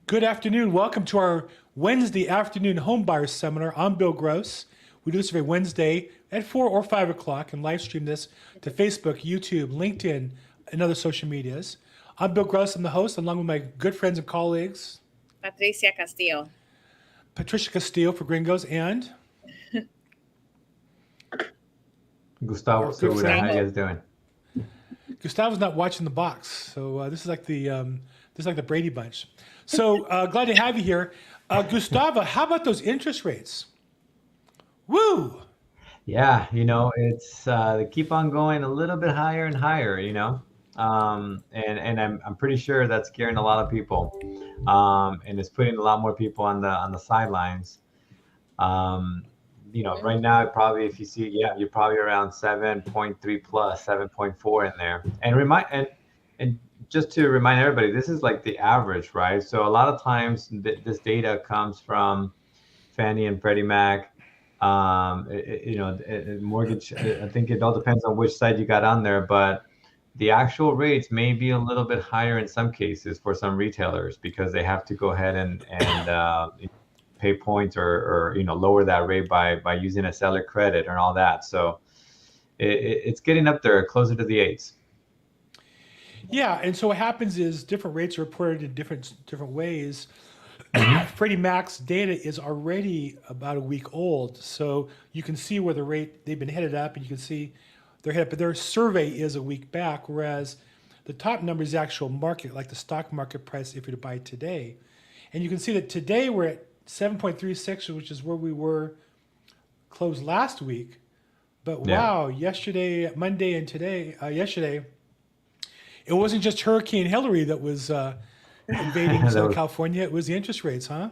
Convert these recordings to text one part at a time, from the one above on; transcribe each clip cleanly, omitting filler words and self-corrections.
Good afternoon. Welcome to our Wednesday afternoon homebuyer seminar. I'm Bill Gross. We do this every Wednesday at 4 or 5 o'clock and live stream this to Facebook, YouTube, LinkedIn, and other social medias. I'm Bill Gross. I'm the host, along with my good friends and colleagues, Patricia.Castillo. Patricia.Castillo for Gringos, and Gustavo Segura. How you guys doing? Gustavo's not watching the box, so this is like the Brady Bunch. So glad to have you here, Gustavo. How about those interest rates? Woo! Yeah, it's they keep on going a little bit higher and higher, and I'm pretty sure that's scaring a lot of people, and it's putting a lot more people on the sidelines. Right now, probably if you see, you're probably around 7.3 plus 7.4 in there, and just to remind everybody, this is like the average, right? So a lot of times this data comes from Fannie and Freddie Mac. Mortgage. I think it all depends on which side you got on there, but the actual rates may be a little bit higher in some cases for some retailers because they have to go ahead and pay points or lower that rate by using a seller credit and all that. So it's getting up there closer to the eights. Yeah, and so what happens is different rates are reported in different ways. Freddie Mac's data is already about a week old, so you can see where they've been headed up, and you can see they're headed up, but their survey is a week back, whereas the top number is the actual market, like the stock market price if you were to buy today. And you can see that today we're at 7.36, which is where we were closed last week. But wow, yesterday, Monday and today, yesterday, it wasn't just Hurricane Hillary that was invading Southern California. It was the interest rates, huh?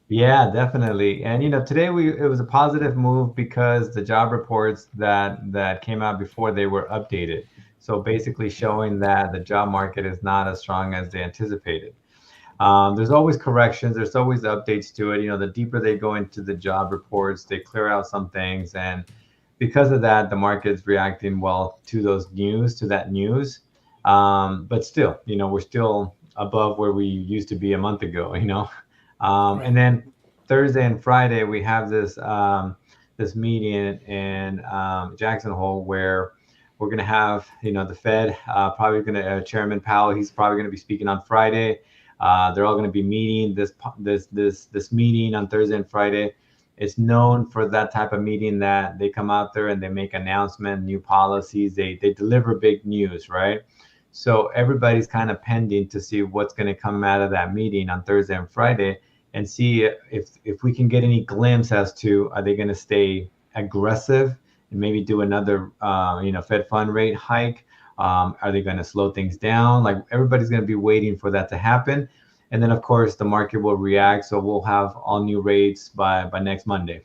Yeah, definitely. And today it was a positive move because the job reports that came out before they were updated. So basically showing that the job market is not as strong as they anticipated. There's always corrections. There's always updates to it. The deeper they go into the job reports, they clear out some things, and because of that, the market's reacting well to that news. But still, we're still above where we used to be a month ago, Right. And then Thursday and Friday, we have this meeting in Jackson Hole where we're going to have, the Fed, probably going to, Chairman Powell, he's probably going to be speaking on Friday. They're all going to be meeting this meeting on Thursday and Friday. It's known for that type of meeting that they come out there and they make announcements, new policies, they deliver big news, right? So everybody's kind of pending to see what's going to come out of that meeting on Thursday and Friday and see if we can get any glimpse as to, are they going to stay aggressive and maybe do another, Fed fund rate hike? Are they going to slow things down? Like everybody's going to be waiting for that to happen. And then, of course, the market will react. So we'll have all new rates by next Monday.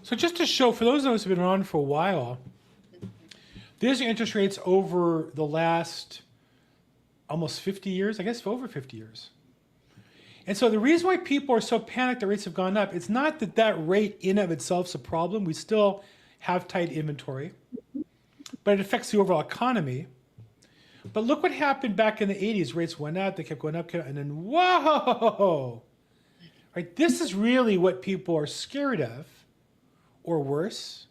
So just to show, for those of us who've been around for a while, these are interest rates over the last almost 50 years, I guess for over 50 years. And so the reason why people are so panicked that rates have gone up, it's not that rate in of itself is a problem. We still have tight inventory, but it affects the overall economy. But look what happened back in the 80s. Rates went up, they kept going up, and then whoa! Right? This is really what people are scared of, or worse.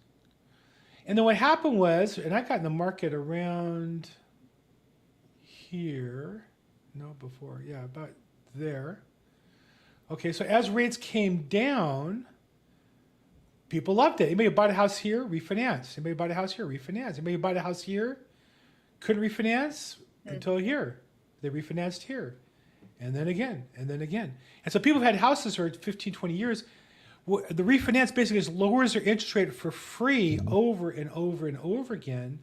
And then what happened was, and I got in the market around here, about there. Okay, so as rates came down, people loved it. Anybody bought a house here, refinance. Anybody bought a house here, refinance. Anybody bought a house here, couldn't refinance until here. They refinanced here. And then again, and then again. And so people have had houses for 15, 20 years. The refinance basically just lowers their interest rate for free over and over and over again.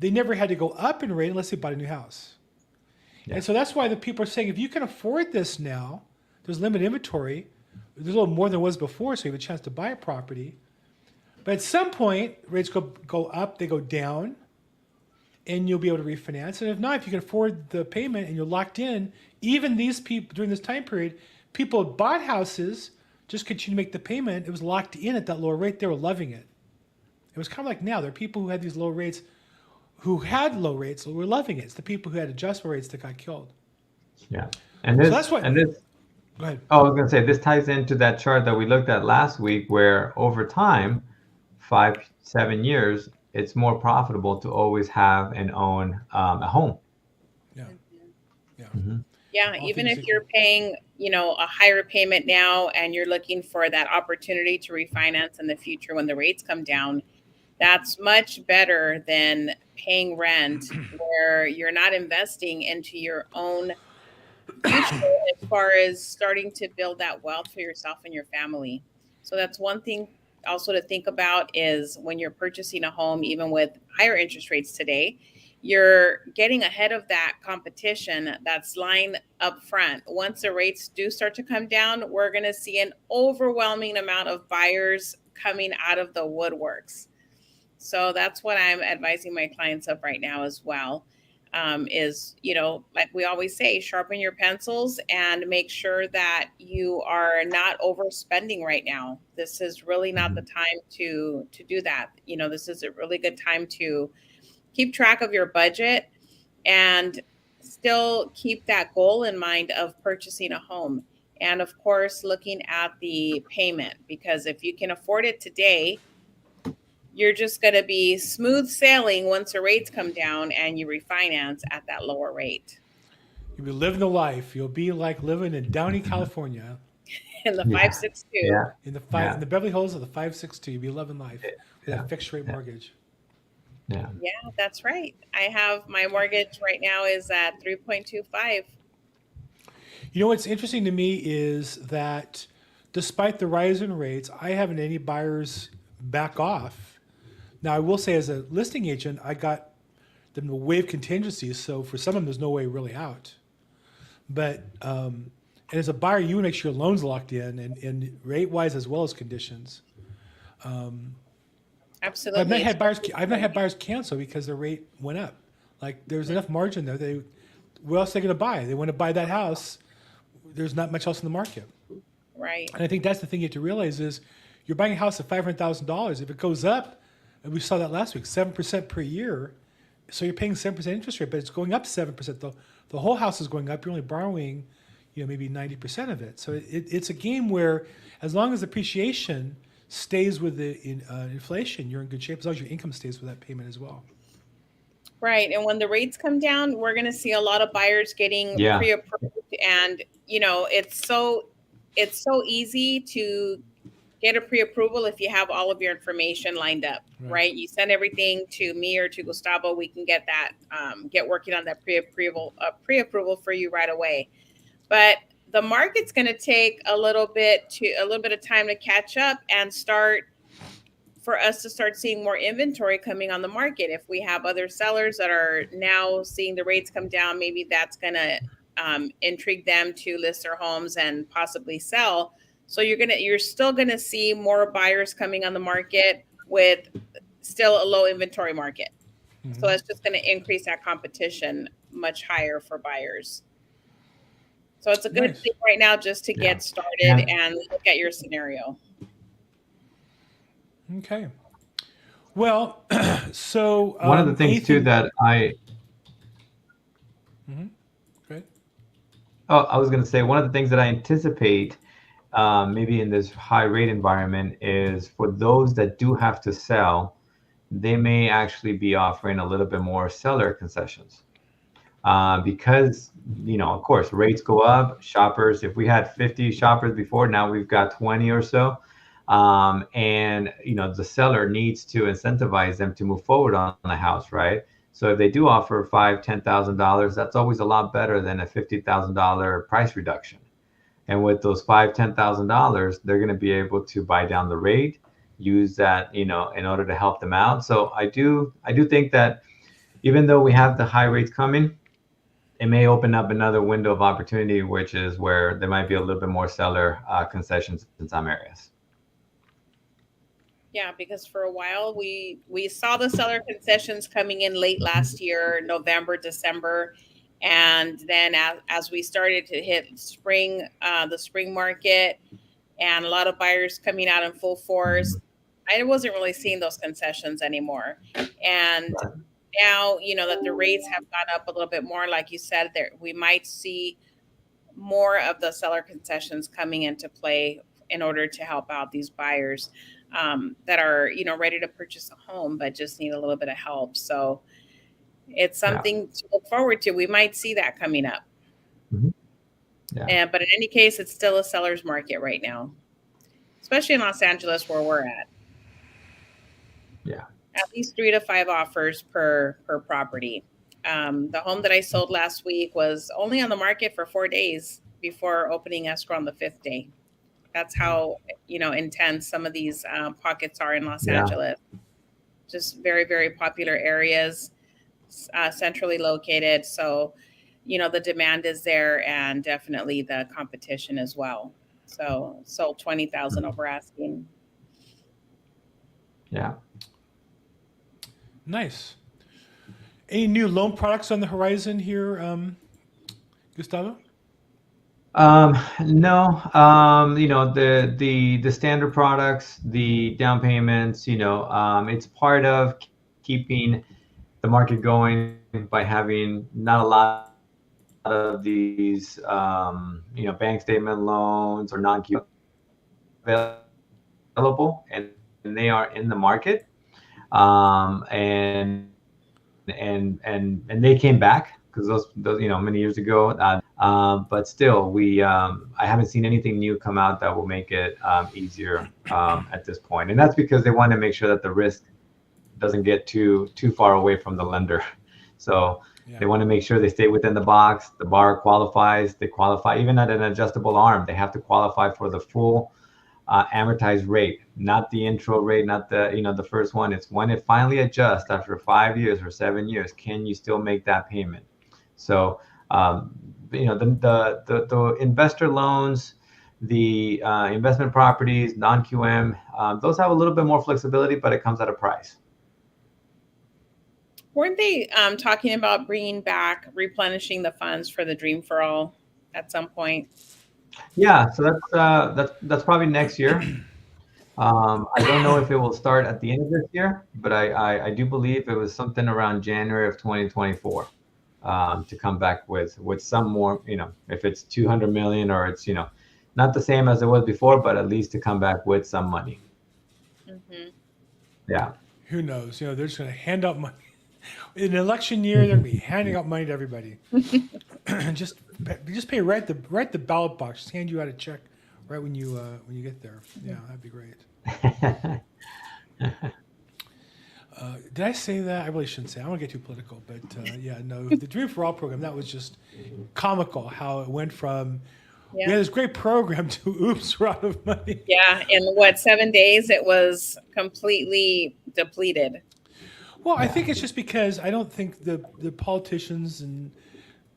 They never had to go up in rate unless they bought a new house. Yeah. And so that's why the people are saying, if you can afford this now, there's limited inventory. There's a little more than was before, so you have a chance to buy a property. But at some point, rates go up, they go down, and you'll be able to refinance. And if not, if you can afford the payment and you're locked in, even these people during this time period, people bought houses, just continue to make the payment. It was locked in at that lower rate. They were loving it. It was kind of like now. There are people who had these low rates, who had low rates, who were loving it. It's the people who had adjustable rates that got killed. Yeah. And So this, that's what. and this, Go ahead. oh, I was going to say, this ties into that chart that we looked at last week, where over time, 5, 7 years, it's more profitable to always have and own a home. Yeah. Mhm. Yeah. Mhm. Yeah, All even things if you're equal. paying, a higher payment now and you're looking for that opportunity to refinance in the future when the rates come down, that's much better than paying rent where you're not investing into your own future as far as starting to build that wealth for yourself and your family. So that's one thing also to think about is when you're purchasing a home, even with higher interest rates today, you're getting ahead of that competition that's lying up front. Once the rates do start to come down, we're going to see an overwhelming amount of buyers coming out of the woodworks. So that's what I'm advising my clients of right now as well. Is, like we always say, sharpen your pencils and make sure that you are not overspending right now. This is really not the Mhm. time to do that. This is a really good time to keep track of your budget and still keep that goal in mind of purchasing a home. And of course, looking at the payment, because if you can afford it today, you're just going to be smooth sailing once the rates come down and you refinance at that lower rate. You'll be living the life. You'll be like living in Downey, California, In the Yeah. 562. Yeah. in Yeah. the Beverly Hills of the 562. You'll be loving life with Yeah. that fixed rate Yeah. mortgage. Yeah. Yeah, that's right. I have my mortgage right now is at 3.25. You know what's interesting to me is that despite the rise in rates, I haven't any buyers back off. Now, I will say, as a listing agent, I got them to waive contingencies, so for some of them, there's no way really out. But and as a buyer, you want to make sure your loan's locked in, and rate wise as well as conditions. But Absolutely. I've not had buyers cancel because the rate went up. Like there's enough margin there. What else are they going to buy? They want to buy that house. There's not much else in the market. Right. And I think that's the thing you have to realize is you're buying a house at $500,000. If it goes up, and we saw that last week, 7% per year, so you're paying 7% interest rate, but it's going up 7%. The whole house is going up. You're only borrowing, maybe 90% of it. So it's a game where as long as appreciation stays with the inflation, you're in good shape. As long as your income stays with that payment as well. Right. And when the rates come down, we're going to see a lot of buyers getting Yeah. pre-approved. And, it's so easy to get a pre-approval if you have all of your information lined up, Right. right? You send everything to me or to Gustavo. We can get that, get working on that pre-approval for you right away. But the market's going to take a little bit of time to catch up and for us to start seeing more inventory coming on the market. If we have other sellers that are now seeing the rates come down, maybe that's going to intrigue them to list their homes and possibly sell. So you're still gonna see more buyers coming on the market with still a low inventory market. So it's just gonna increase that competition much higher for buyers. So it's a good Nice. thing right now just to Yeah. get started And and look at your scenario. Okay. Well, so one of the things too anything. that Right? I was going to say, one of the things that I anticipate maybe in this high rate environment is for those that do have to sell, they may actually be offering a little bit more seller concessions. Because, of course, rates go up. Shoppers, if we had 50 shoppers before, now we've got 20 or so. And, the seller needs to incentivize them to move forward on the house, right? So if they do offer $5,000, $10,000, that's always a lot better than a $50,000 price reduction. And with those $10,000, they're going to be able to buy down the rate, use that, in order to help them out. So I do think that even though we have the high rates coming, it may open up another window of opportunity, which is where there might be a little bit more seller concessions in some areas. Yeah, because for a while we saw the seller concessions coming in late last year, November, December, and then as we started to hit spring, the spring market, and a lot of buyers coming out in full force, I wasn't really seeing those concessions anymore. And Right. now, that the rates have gone up a little bit more, like you said, there we might see more of the seller concessions coming into play in order to help out these buyers that are, ready to purchase a home, but just need a little bit of help. So it's Yeah. something to look forward to. We might see that coming up. Mhm. Yeah. But in any case, it's still a seller's market right now, especially in Los Angeles where we're at. Yeah. At least 3 to 5 offers per property. The home that I sold last week was only on the market for 4 days before opening escrow on the 5th day. That's how, intense some of these pockets are in Los Yeah. Angeles. Just very, very popular areas, centrally located. So, the demand is there, and definitely the competition as well. So sold 20,000 over asking. Yeah. Nice. Any new loan products on the horizon here, Gustavo? No, the standard products, the down payments, it's part of keeping the market going by having not a lot of these, bank statement loans or non-Q available, and they are in the market. And they came back because those many years ago. But still, I haven't seen anything new come out that will make it easier at this point. And that's because they want to make sure that the risk doesn't get too far away from the lender. So they want to make sure they stay within the box. The borrower qualifies. They qualify even at an adjustable arm. They have to qualify for the full amortized rate, not the intro rate, not the first one. It's when it finally adjusts after 5 years or 7 years. Can you still make that payment? So the investor loans, the investment properties, non-QM, those have a little bit more flexibility, but it comes at a price. Weren't they talking about bringing back, replenishing the funds for the Dream for All at some point? Yeah, so that's probably next year. I don't know if it will start at the end of this year, but I do believe it was something around January of 2024 to come back with some more, if it's 200 million or it's, not the same as it was before, but at least to come back with some money. Mm-hmm. Yeah. Who knows? They're just going to hand out money. In an election year, they're going to be handing out money to everybody. just pay right at the ballot box. Just hand you out a check right when you get there. Yeah, that'd be great. Did I say that? I really shouldn't say. I don't want to get too political, but no. The Dream for All program, that was just comical. How it went from we had this great program to oops, we're out of money. Yeah, in 7 days it was completely depleted. Well, I think it's just because I don't think the politicians and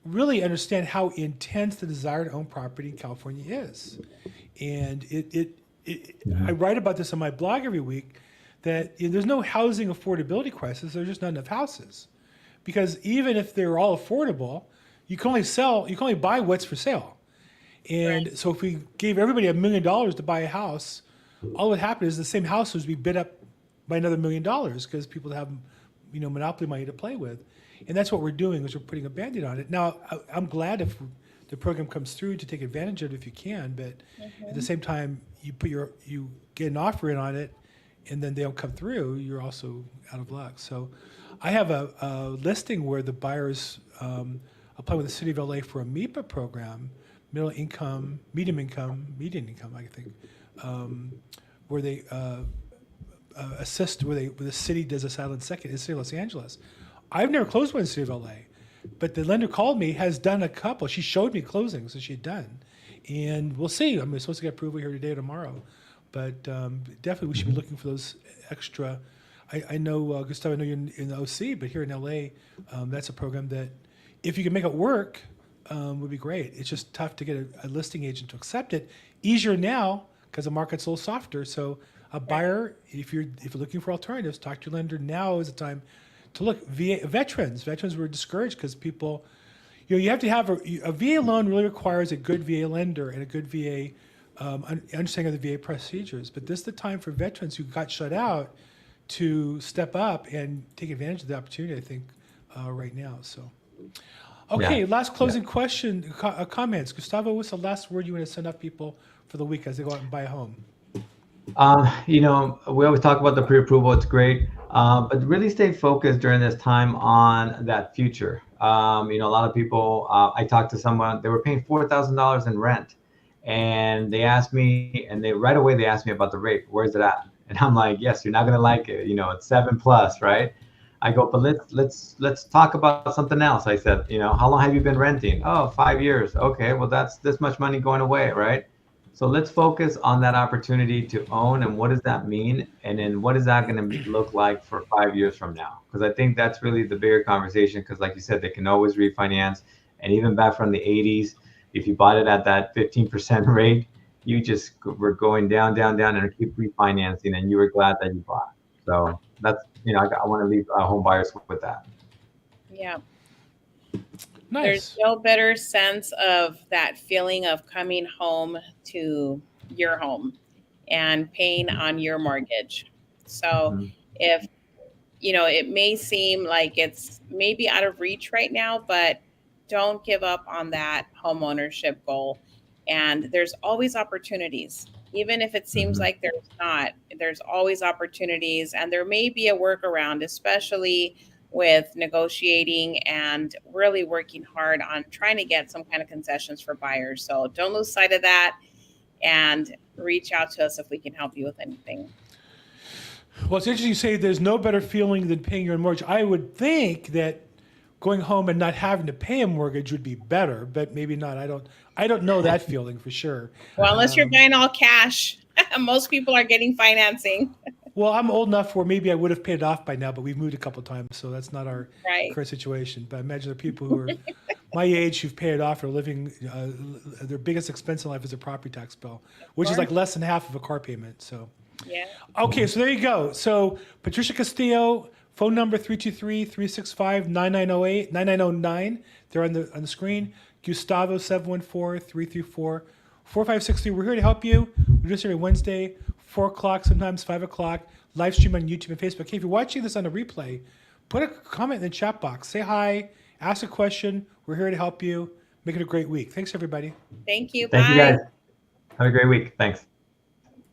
really understand how intense the desire to own property in California is. And I write about this on my blog every week that there's no housing affordability crisis. There's just not enough houses. Because even if they're all affordable, you can only buy what's for sale. And so if we gave everybody $1 million to buy a house, all that would happen is the same house would be bid up by another $1 million because people have monopoly money to play with. And that's what we're doing, is we're putting a Band-Aid on it. Now, I'm glad if the program comes through to take advantage of it if you can, but at the same time, you get an offer in on it, and then they don't come through, you're also out of luck. So I have a listing where the buyers apply with the City of LA for a MIPA program, median income, I think, where they assist, where the city does a silent second in the city of Los Angeles. I've never closed one in the city of LA, but the lender called me, has done a couple. She showed me closings that she had done, and we'll see. I'm supposed to get approval here today or tomorrow, but definitely we should be looking for those extra. I know, Gustavo, I know you're in the OC, but here in LA, that's a program that if you can make it work, would be great. It's just tough to get a listing agent to accept it. Easier now because the market's a little softer. So a buyer, if you're looking for alternatives, talk to your lender. Now is the time to look. Veterans were discouraged because people, you have to have a VA loan really requires a good VA lender and a good VA understanding of the VA procedures. But this is the time for veterans who got shut out to step up and take advantage of the opportunity, I think, right now. So, okay, Yeah. last closing question, comments. Gustavo, what's the last word you want to send off people for the week as they go out and buy a home? You know, we always talk about the pre-approval. It's great, but really stay focused during this time on that future. You know, a lot of people. I talked to someone. They were paying $4,000 in rent, and they asked me, and they right away they asked me about the rate. Where's it at? And I'm like, yes, you're not gonna like it. You know, it's 7+, right? I go, but let's talk about something else. I said, you know, how long have you been renting? Oh, 5 years. Okay, well that's this much money going away, right? So let's focus on that opportunity to own and what does that mean? And then what is that going to look like for 5 years from now? Because I think that's really the bigger conversation. Because like you said, they can always refinance. And even back from the 80s, if you bought it at that 15% rate, you just were going down, down, down and keep refinancing and you were glad that you bought. So that's, you know, I want to leave home buyers with that. Yeah. Nice. There's no better sense of that feeling of coming home to your home and paying on your mortgage. So if, you know, it may seem like it's maybe out of reach right now, but don't give up on that home ownership goal. And there's always opportunities. Even if it seems like there's not, there's always opportunities. And there may be a workaround, especially with negotiating and really working hard on trying to get some kind of concessions for buyers. So don't lose sight of that and reach out to us if we can help you with anything. Well, it's interesting you say there's no better feeling than paying your mortgage. I would think that going home and not having to pay a mortgage would be better, but maybe not. I don't know that feeling for sure. Well, unless you're buying all cash, most people are getting financing. Well, I'm old enough where maybe I would have paid it off by now, but we've moved a couple of times, so that's not our current situation. But imagine the people who are my age who've paid it off are living, their biggest expense in life is a property tax bill, which is like less than half of a car payment. So, yeah. Okay, so there you go. So Patricia.Castillo, phone number 323-365-9908, 9909. They're on the screen. Gustavo 714-334-4563. We're here to help you. We do this every Wednesday, 4 o'clock, sometimes 5 o'clock. Live stream on YouTube and Facebook. Hey, if you're watching this on a replay, put a comment in the chat box. Say hi. Ask a question. We're here to help you. Make it a great week. Thanks, everybody. Thank you. Thank Bye. you, guys. Have a great week. Thanks.